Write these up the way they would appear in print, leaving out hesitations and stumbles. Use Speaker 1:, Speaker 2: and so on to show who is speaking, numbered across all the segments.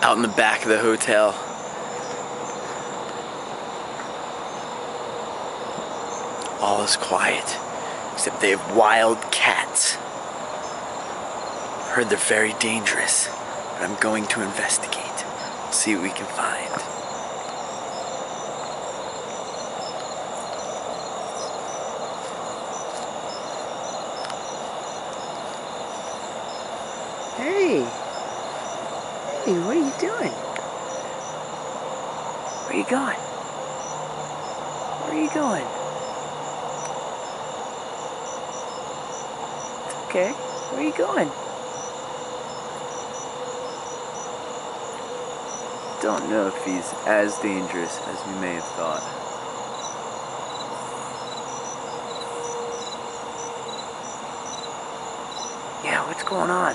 Speaker 1: out in the back of the hotel. All is quiet, except they have wild cats. I've heard they're very dangerous, but I'm going to investigate. See what we can find. Hey! Hey, what are you doing? Where are you going? Where are you going? It's okay. Where are you going? Don't know if he's as dangerous as we may have thought. Yeah, what's going on?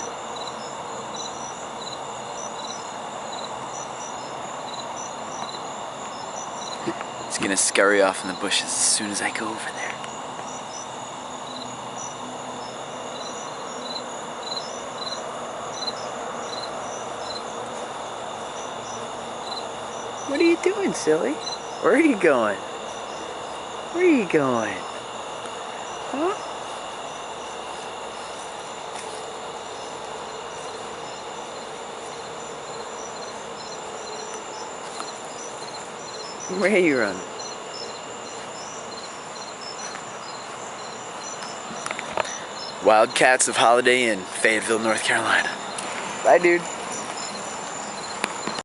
Speaker 1: He's gonna scurry off in the bushes as soon as I go over there. What are you doing, silly? Where are you going? Where are you going? Huh? Where are you running? Wildcats of Holiday Inn, Fayetteville, North Carolina. Bye, dude.